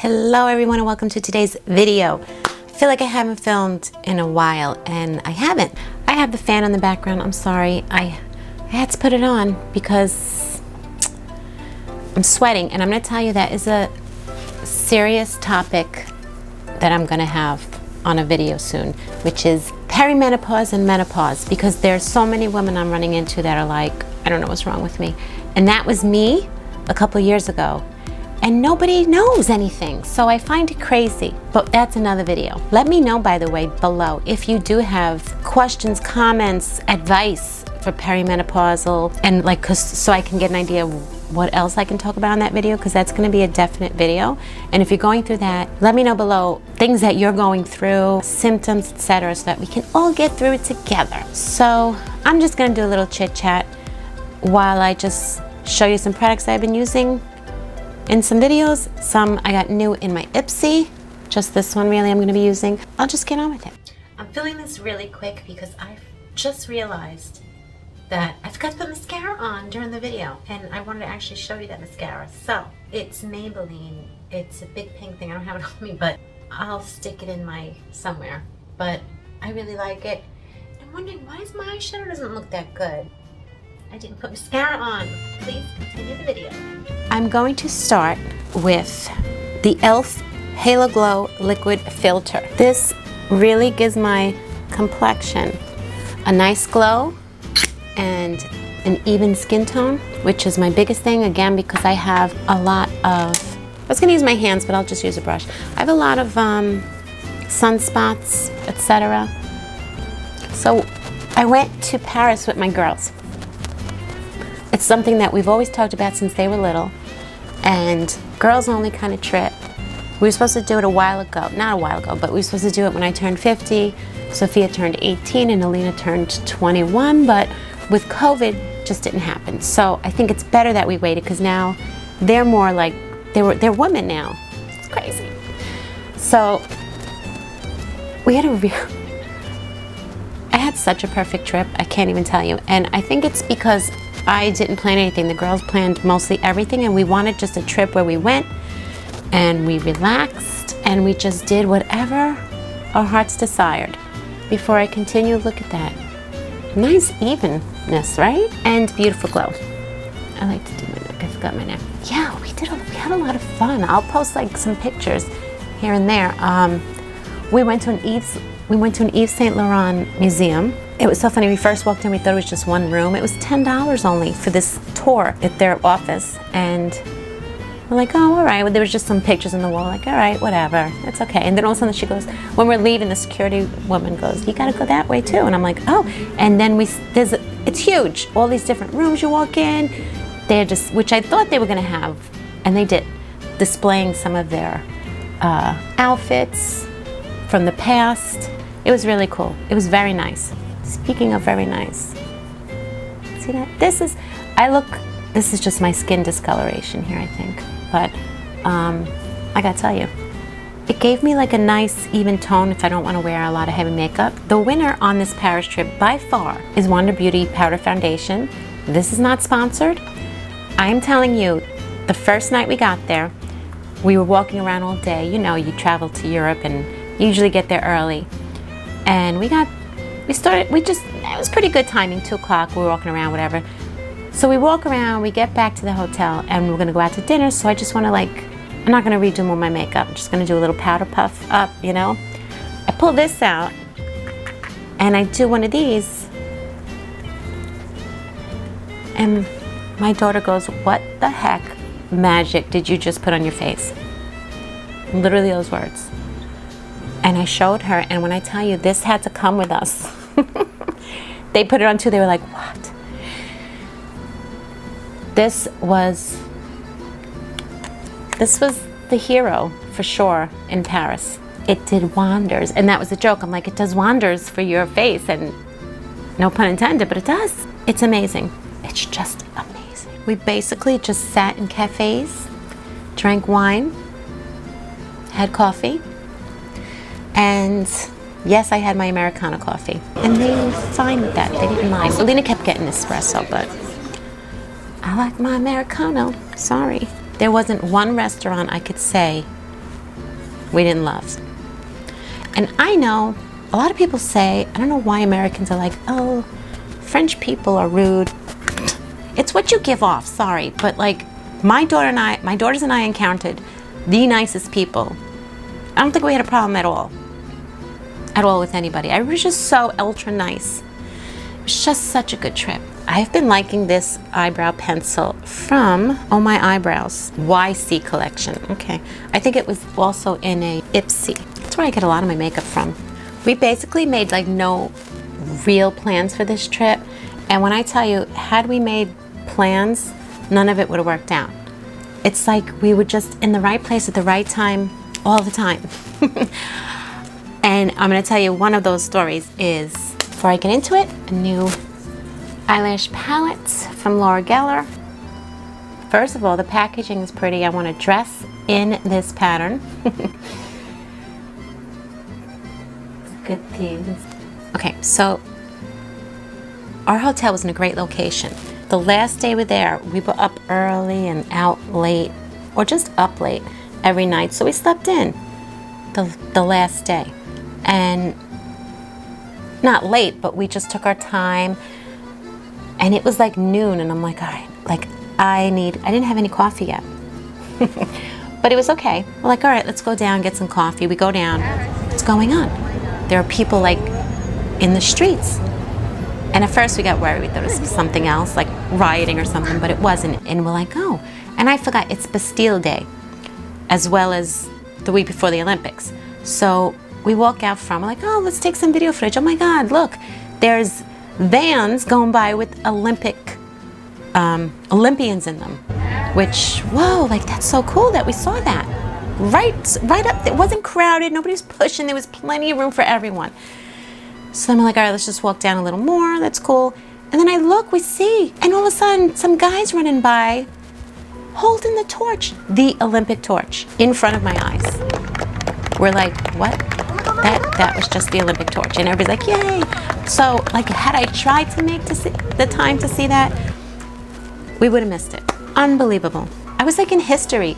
Hello everyone and welcome to today's video. I feel like I haven't filmed in a while and I haven't. I have the fan on the background. I'm sorry. I had to put it on because I'm sweating, and I'm going to tell you that is a serious topic that I'm going to have on a video soon, which is perimenopause and menopause, because there's so many women I'm running into that are like, I don't know what's wrong with me. And that was me a couple years ago. And nobody knows anything, so I find it crazy. But that's another video. Let me know, by the way, below if you do have questions, comments, advice for perimenopausal, and like, so I can get an idea of what else I can talk about in that video, because that's going to be a definite video. And if you're going through that, let me know below things that you're going through, symptoms, etc., so that we can all get through it together. So I'm just going to do a little chit chat while I just show you some products I've been using in some videos. Some I got new in my Ipsy. Just this one really I'm going to be using. I'll just get on with it. I'm filming this really quick because I've just realized that I forgot to put mascara on during the video, and I wanted to actually show you that mascara. So it's Maybelline. It's a big pink thing. I don't have it on me, but I'll stick it in my somewhere. But I really like it. I'm wondering, why is my eyeshadow doesn't look that good? I didn't put mascara on. Please continue the video. I'm going to start with the e.l.f. Halo Glow Liquid Filter. This really gives my complexion a nice glow and an even skin tone, which is my biggest thing, again, because I have a lot of, I was going to use my hands, but I'll just use a brush. I have a lot of sunspots, etc. So I went to Paris with my girls. It's something that we've always talked about since they were little, and girls only kind of trip. We were supposed to do it a while ago, not a while ago, but we were supposed to do it when I turned 50. Sophia turned 18 and Alina turned 21, but with COVID, just didn't happen. So I think it's better that we waited, because now they're more like, they're women now. It's crazy. So we had I had such a perfect trip, I can't even tell you. And I think it's because I didn't plan anything. The girls planned mostly everything, and we wanted just a trip where we went and we relaxed and we just did whatever our hearts desired. Before I continue, look at that. Nice evenness, right? And beautiful glow. I like to do my neck. I forgot my neck. Yeah, we had a lot of fun. I'll post like some pictures here and there. We went to an Yves Saint Laurent museum. It was so funny. We first walked in, we thought it was just one room. It was $10 only for this tour at their office, and we're like, oh, all right. Well, there was just some pictures on the wall, like, all right, whatever, it's okay. And then all of a sudden she goes, when we're leaving, the security woman goes, you gotta go that way too. And I'm like, oh. And then it's huge. All these different rooms you walk in, they're just, which I thought they were gonna have, and they did, displaying some of their outfits from the past. It was really cool. It was very nice. Speaking of very nice, see that? This is just my skin discoloration here, I think. But I gotta tell you, it gave me like a nice even tone if I don't want to wear a lot of heavy makeup. The winner on this Paris trip by far is Wonder Beauty Powder Foundation. This is not sponsored. I'm telling you, the first night we got there, we were walking around all day. You know, you travel to Europe and you usually get there early. And it was pretty good timing, 2 o'clock, we were walking around, whatever. So we walk around, we get back to the hotel, and we're gonna go out to dinner, so I just wanna I'm not gonna redo all my makeup, I'm just gonna do a little powder puff up, you know? I pull this out, and I do one of these, and my daughter goes, what the heck magic did you just put on your face? Literally those words. And I showed her, and when I tell you, this had to come with us. They put it on too, they were like, what? This was the hero, for sure, in Paris. It did wonders, and that was a joke. I'm like, it does wonders for your face, and no pun intended, but it does. It's amazing. It's just amazing. We basically just sat in cafes, drank wine, had coffee, and yes, I had my Americano coffee. And they were fine with that. They didn't mind. Alina kept getting espresso, but I like my Americano. Sorry. There wasn't one restaurant I could say we didn't love. And I know a lot of people say, I don't know why Americans are like, oh, French people are rude. It's what you give off, sorry. But like my daughters and I encountered the nicest people. I don't think we had a problem at all with anybody. I was just so ultra nice. It was just such a good trip. I've been liking this eyebrow pencil from Oh My Eyebrows YC collection. Okay, I think it was also in a Ipsy. That's where I get a lot of my makeup from. We basically made like no real plans for this trip, and when I tell you, had we made plans, none of it would have worked out. It's like we were just in the right place at the right time all the time. And I'm going to tell you one of those stories is, before I get into it, a new eyelash palette from Laura Geller. First of all, the packaging is pretty. I want to dress in this pattern. Good things. Okay, so our hotel was in a great location. The last day we were there, we were up early and out late, or just up late every night. So we slept in the last day. And not late, but we just took our time. And it was like noon, and I'm like, all right, like I didn't have any coffee yet. But it was okay. We're like, all right, let's go down, get some coffee. We go down. What's going on? There are people like in the streets. And at first we got worried there was something else, like rioting or something, but it wasn't. And we're like, oh. And I forgot, it's Bastille Day, as well as the week before the Olympics. So we walk out from, we're like, oh, let's take some video footage. Oh my God, look, there's vans going by with Olympians in them, which, whoa, like that's so cool that we saw that. Right up, it wasn't crowded, nobody was pushing, there was plenty of room for everyone. So I'm like, all right, let's just walk down a little more, that's cool. And then I look, we see, and all of a sudden, some guys running by, holding the torch, the Olympic torch, in front of my eyes. We're like, what? That was just the Olympic torch, and everybody's like, yay! So, like, had I tried to make the time to see that, we would have missed it. Unbelievable. I was like in history.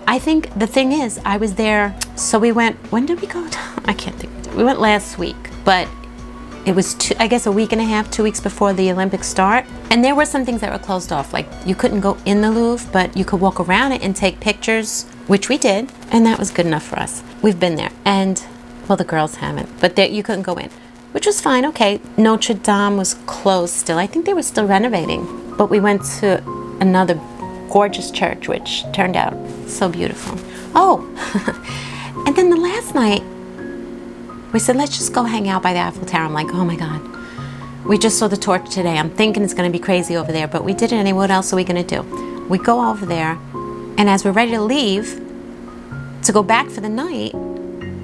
I think the thing is, I was there, so we went, when did we go? I can't think. We went last week, but it was, I guess, a week and a half, 2 weeks before the Olympics start. And there were some things that were closed off. Like, you couldn't go in the Louvre, but you could walk around it and take pictures, which we did, and that was good enough for us. We've been there, and, well, the girls haven't, but you couldn't go in, which was fine, okay. Notre Dame was closed still. I think they were still renovating, but we went to another gorgeous church, which turned out so beautiful. Oh, and then the last night, we said, let's just go hang out by the Eiffel Tower. I'm like, oh my God, we just saw the torch today. I'm thinking it's going to be crazy over there, but we did it anyway. What else are we going to do? We go over there, and as we're ready to leave, to go back for the night,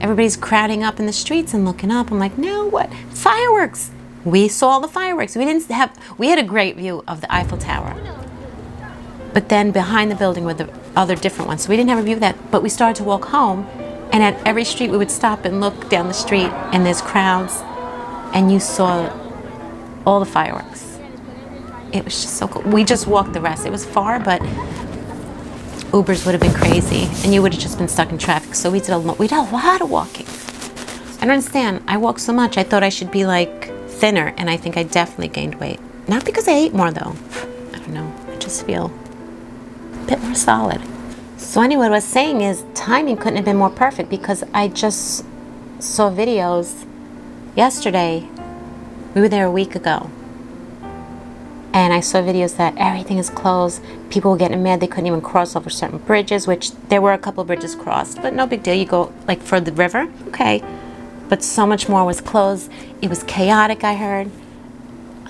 everybody's crowding up in the streets and looking up. I'm like, no, what? Fireworks. We saw the fireworks. We had a great view of the Eiffel Tower. But then behind the building were the other different ones. So we didn't have a view of that, but we started to walk home. And at every street we would stop and look down the street, and there's crowds, and you saw all the fireworks. It was just so cool. We just walked the rest. It was far, but Ubers would have been crazy, and you would have just been stuck in traffic. So we did a lot of walking. I don't understand. I walk so much, I thought I should be like thinner, and I think I definitely gained weight. Not because I ate more though. I don't know. I just feel a bit more solid. So anyway, what I was saying is timing couldn't have been more perfect, because I just saw videos yesterday. We were there a week ago. And I saw videos that everything is closed. People were getting mad they couldn't even cross over certain bridges, which there were a couple of bridges crossed, but no big deal. You go like for the river, okay. But so much more was closed. It was chaotic, I heard.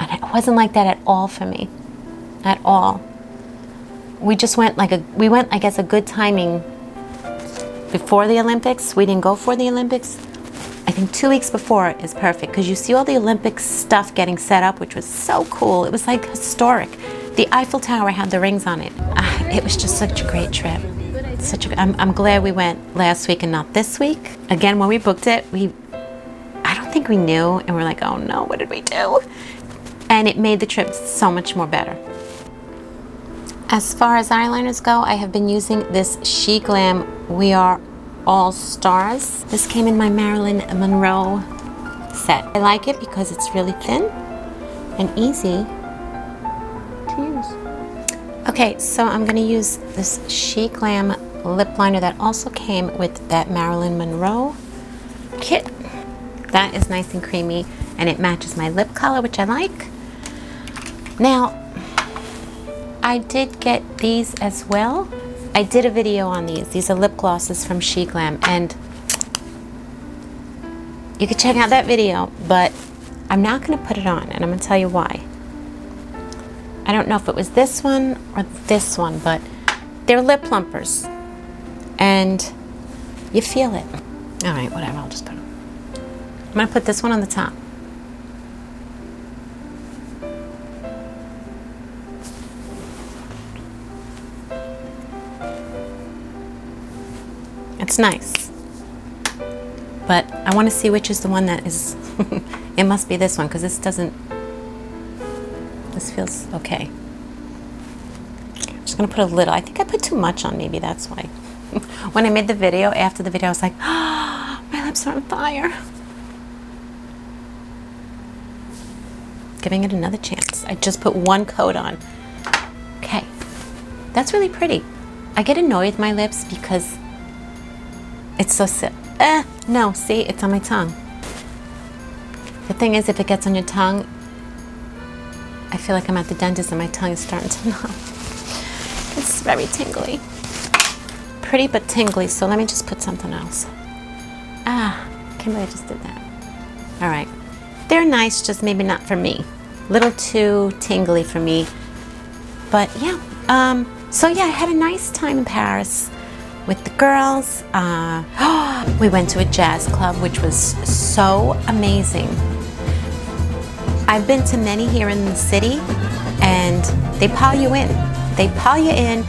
And it wasn't like that at all for me. At all. We just went I guess, a good timing before the Olympics. We didn't go for the Olympics. I think 2 weeks before is perfect, because you see all the Olympic stuff getting set up, which was so cool. It was like historic. The Eiffel Tower had the rings on it. It was just such a great trip. I'm glad we went last week and not this week. Again, when we booked it, I don't think we knew, and we're like, oh no, what did we do? And it made the trip so much more better. As far as eyeliners go, I have been using this She Glam We Are All Stars. This came in my Marilyn Monroe set. I like it because it's really thin and easy to use. Okay, so I'm gonna use this She Glam lip liner that also came with that Marilyn Monroe kit. That is nice and creamy and it matches my lip color, which I like. Now, I did get these as well. I did a video on these. These are lip glosses from She Glam, and you can check out that video, but I'm not going to put it on, and I'm going to tell you why. I don't know if it was this one or this one, but they're lip plumpers, and you feel it. All right, whatever, I'll just put them. I'm going to put this one on the top. It's nice, but I want to see which is the one that is, it must be this one, because this doesn't, this feels okay. I'm just going to put a little, I think I put too much on, maybe that's why. When I made the video, after the video, I was like, oh, my lips are on fire. Giving it another chance. I just put one coat on. Okay, that's really pretty. I get annoyed with my lips because it's so no, see, it's on my tongue. The thing is, if it gets on your tongue, I feel like I'm at the dentist and my tongue is starting to numb. It's very tingly. Pretty but tingly, so let me just put something else. I can't believe I just did that. All right. They're nice, just maybe not for me. A little too tingly for me. But yeah, so yeah, I had a nice time in Paris with the girls. We went to a jazz club, which was so amazing. I've been to many here in the city, and they pile you in. They pile you in.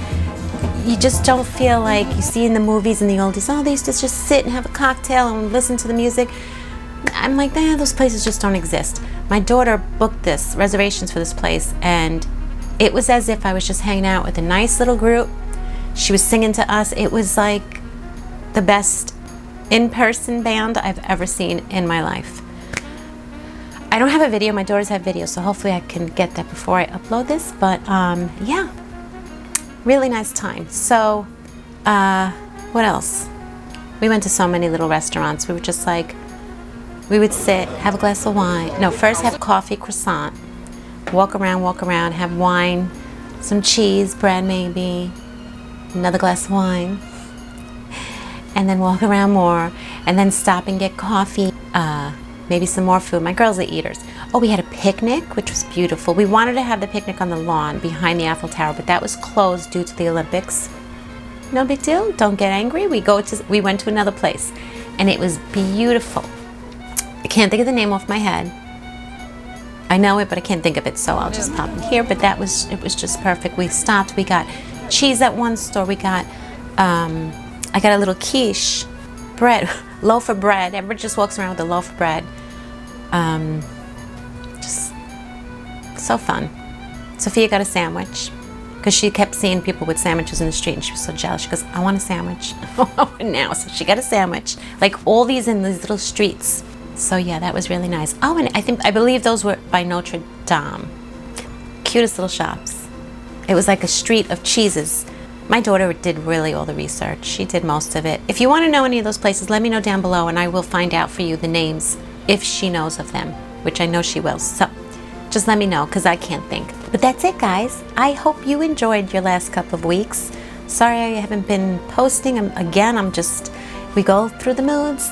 You just don't feel like you see in the movies and the oldies, oh, they used to just sit and have a cocktail and listen to the music. I'm like, those places just don't exist. My daughter booked this, reservations for this place, and it was as if I was just hanging out with a nice little group. She was singing to us. It was like the best in-person band I've ever seen in my life. I don't have a video. My daughters have videos, so hopefully I can get that before I upload this. But yeah, really nice time. So what else? We went to so many little restaurants. We were just like, we would sit, have a glass of wine. No, first have coffee, croissant, walk around, have wine, some cheese, bread maybe, another glass of wine, and then walk around more, and then stop and get coffee, maybe some more food. My girls are eaters. Oh, we had a picnic, which was beautiful. We wanted to have the picnic on the lawn behind the Eiffel Tower, but that was closed due to the Olympics. No big deal, don't get angry. We went to another place, and it was beautiful. I can't think of the name off my head. I know it, but I can't think of it, so I'll just pop in here. But it was just perfect. We stopped, we got cheese at one store, we got, I got a little quiche, bread, loaf of bread. Everybody just walks around with a loaf of bread. Just so fun. Sophia got a sandwich, because she kept seeing people with sandwiches in the street, and she was so jealous. She goes, I want a sandwich now. So she got a sandwich, like all these in these little streets. So yeah, that was really nice. Oh, and I believe those were by Notre Dame. Cutest little shops. It was like a street of cheeses. My daughter did really all the research. She did most of it. If you want to know any of those places, let me know down below, and I will find out for you the names if she knows of them, which I know she will. So just let me know, because I can't think. But that's it, guys. I hope you enjoyed your last couple of weeks. Sorry I haven't been posting. Again, we go through the moods.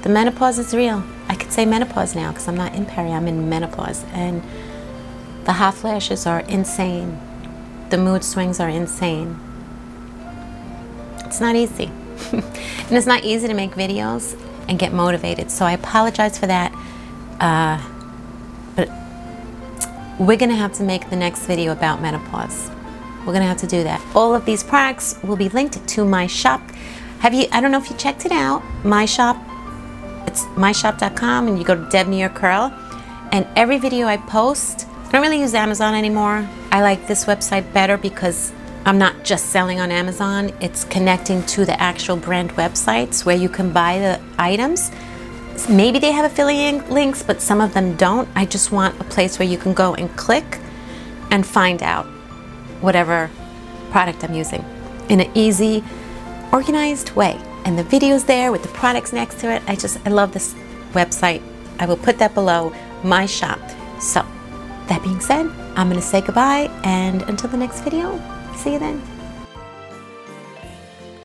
The menopause is real. I could say menopause now because I'm not in Paris, I'm in menopause. And the hot flashes are insane. The mood swings are insane. It's not easy. And it's not easy to make videos and get motivated. So I apologize for that. But we're gonna have to make the next video about menopause. We're gonna have to do that. All of these products will be linked to my shop. I don't know if you checked it out, my shop. It's myshop.com, and you go to Deb New York Curl, and every video I post, I don't really use Amazon anymore. I like this website better because I'm not just selling on Amazon, it's connecting to the actual brand websites where you can buy the items. Maybe they have affiliate links, but some of them don't. I just want a place where you can go and click and find out whatever product I'm using in an easy, organized way. And the video's there with the products next to it. I love this website. I will put that below, my shop. So that being said, I'm gonna say goodbye, and until the next video, see you then.